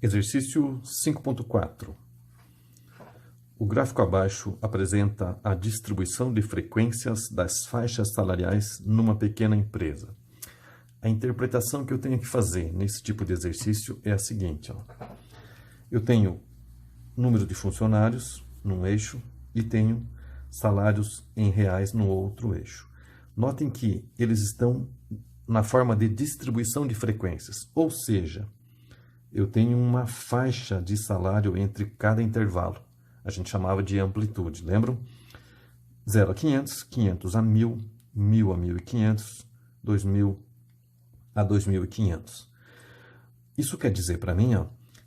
Exercício 5.4. O gráfico abaixo apresenta a distribuição de frequências das faixas salariais numa pequena empresa. A interpretação que eu tenho que fazer nesse tipo de exercício é a seguinte. Eu tenho número de funcionários num eixo e tenho salários em reais no outro eixo. Notem que eles estão na forma de distribuição de frequências, ou seja, eu tenho uma faixa de salário entre cada intervalo. A gente chamava de amplitude, lembram? 0 a 500, 500 a 1000, 1000 a 1500, 2000 a 2500. Isso quer dizer para mim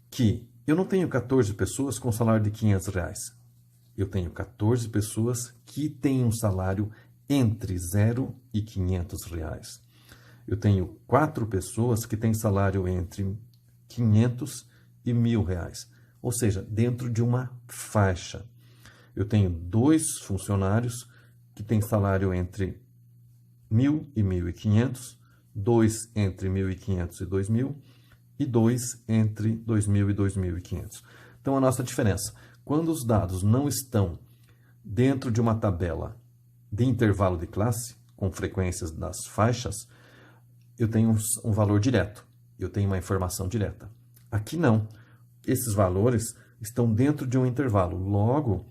que eu não tenho 14 pessoas com salário de R$500. Eu tenho 14 pessoas que têm um salário entre 0 e R$500. Eu tenho 4 pessoas que têm salário entre 500 e R$1.000, ou seja, dentro de uma faixa. Eu tenho 2 funcionários que têm salário entre 1.000 e 1.500, 2 entre 1.500 e 2.000 e 2 entre 2.000 e 2.500. Então, a nossa diferença, quando os dados não estão dentro de uma tabela de intervalo de classe, com frequências das faixas, eu tenho um valor direto, eu tenho uma informação direta. Aqui não. Esses valores estão dentro de um intervalo. Logo,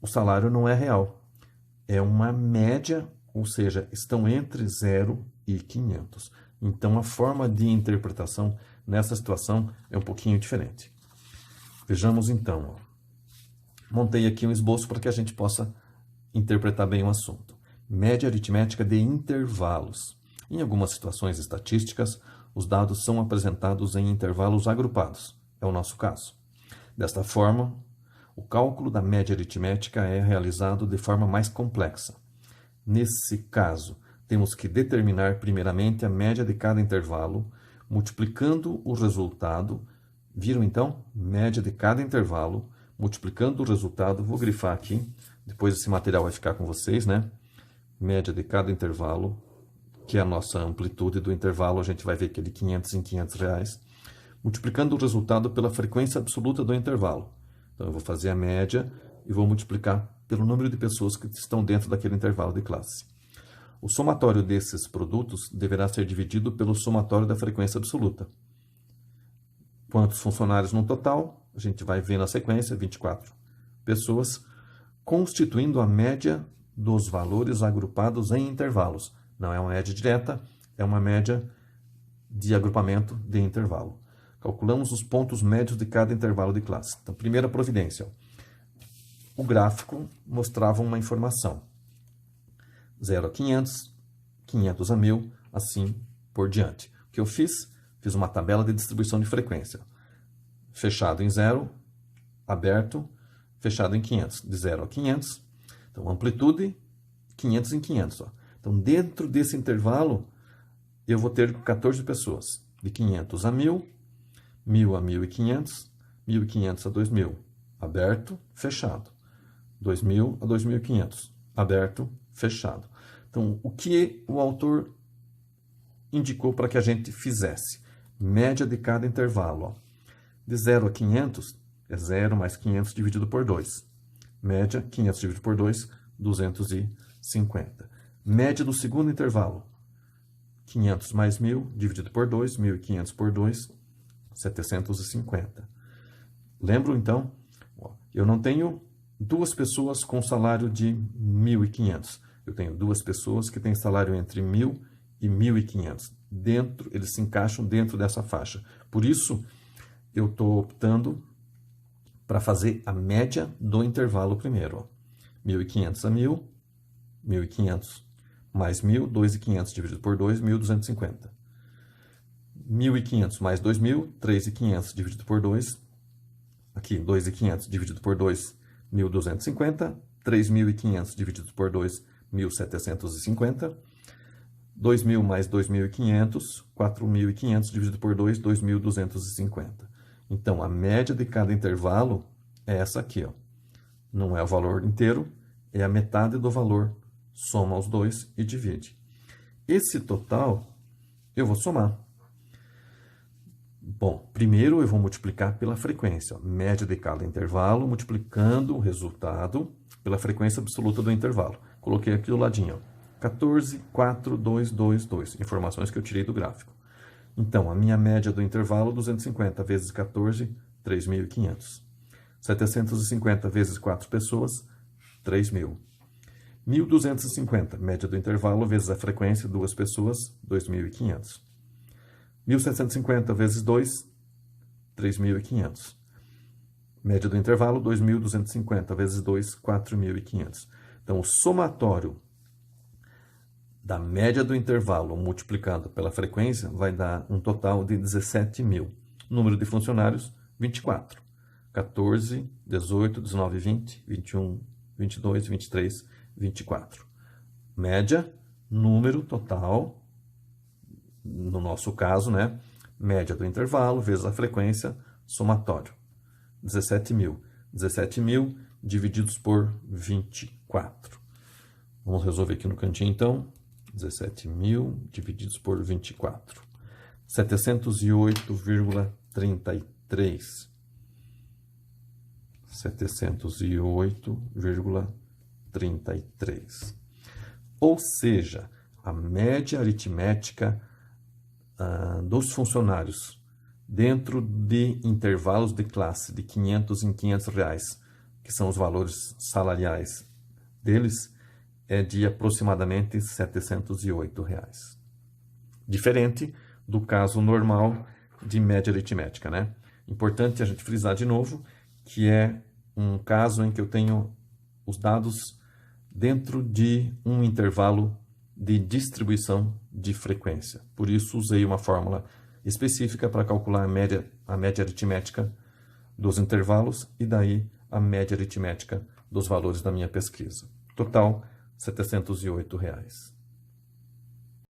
o salário não é real. É uma média, ou seja, estão entre 0 e 500. Então, a forma de interpretação nessa situação é um pouquinho diferente. Vejamos então. Montei aqui um esboço para que a gente possa interpretar bem o assunto. Média aritmética de intervalos. Em algumas situações estatísticas, os dados são apresentados em intervalos agrupados. É o nosso caso. Desta forma, o cálculo da média aritmética é realizado de forma mais complexa. Nesse caso, temos que determinar primeiramente a média de cada intervalo, multiplicando o resultado. Viram então? Média de cada intervalo, multiplicando o resultado. Vou grifar aqui, depois esse material vai ficar com vocês, né? Média de cada intervalo, que é a nossa amplitude do intervalo, a gente vai ver que é de 500 em R$500, multiplicando o resultado pela frequência absoluta do intervalo. Então, eu vou fazer a média e vou multiplicar pelo número de pessoas que estão dentro daquele intervalo de classe. O somatório desses produtos deverá ser dividido pelo somatório da frequência absoluta. Quantos funcionários no total? A gente vai ver na sequência, 24 pessoas, constituindo a média dos valores agrupados em intervalos. Não é uma média direta, é uma média de agrupamento de intervalo. Calculamos os pontos médios de cada intervalo de classe. Então, primeira providência. O gráfico mostrava uma informação. 0 a 500, 500 a 1.000, assim por diante. O que eu fiz? Fiz uma tabela de distribuição de frequência. Fechado em 0, aberto, fechado em 500. De 0 a 500. Então, amplitude, 500 em 500. Então, dentro desse intervalo, eu vou ter 14 pessoas. De 500 a 1.000, 1.000 a 1.500, 1.500 a 2.000. Aberto, fechado. 2.000 a 2.500. Aberto, fechado. Então, o que o autor indicou para que a gente fizesse? Média de cada intervalo. De 0 a 500, é 0 mais 500 dividido por 2. Média, 500 dividido por 2, 250. Média do segundo intervalo. 500 mais 1.000 dividido por 2, 1.500 por 2, 750. Lembro, então, eu não tenho 2 pessoas com salário de 1.500. Eu tenho 2 pessoas que têm salário entre 1.000 e 1.500. Eles se encaixam dentro dessa faixa. Por isso, eu estou optando para fazer a média do intervalo primeiro. 1.500 a 1.000, 1.500 mais 1.000, 2.500 dividido por 2, 1.250. 1.500 mais 2.000, 3.500 dividido por 2. Aqui, 2.500 dividido por 2, 1.250. 3.500 dividido por 2, 1.750. 2.000 mais 2.500, 4.500 dividido por 2, 2.250. Então, a média de cada intervalo é essa aqui. Não é o valor inteiro, é a metade do valor. Soma os dois e divide. Esse total eu vou somar. Bom, primeiro eu vou multiplicar pela frequência, média de cada intervalo, multiplicando o resultado pela frequência absoluta do intervalo. Coloquei aqui do ladinho, ó, 14, 4, 2, 2, 2, informações que eu tirei do gráfico. Então, a minha média do intervalo, 250 vezes 14, 3.500. 750 vezes 4 pessoas, 3.000. 1.250, média do intervalo, vezes a frequência, 2 pessoas, 2.500. 1.750 vezes 2, 3.500. Média do intervalo, 2.250 vezes 2, 4.500. Então, o somatório da média do intervalo multiplicado pela frequência vai dar um total de 17.000. Número de funcionários, 24. 14, 18, 19, 20, 21, 22, 23, 24. Média, número total, no nosso caso, né? Média do intervalo vezes a frequência, somatório. 17.000. 17.000 divididos por 24. Vamos resolver aqui no cantinho, então. 17.000 divididos por 24. 708,33. 708,33. Ou seja, a média aritmética dos funcionários dentro de intervalos de classe de 500 em 500 reais, que são os valores salariais deles, é de aproximadamente R$ 708. Diferente do caso normal de média aritmética, né? Importante a gente frisar de novo que é um caso em que eu tenho os dados dentro de um intervalo de distribuição de frequência. Por isso, usei uma fórmula específica para calcular a média aritmética dos intervalos e daí a média aritmética dos valores da minha pesquisa. Total, R$ 708.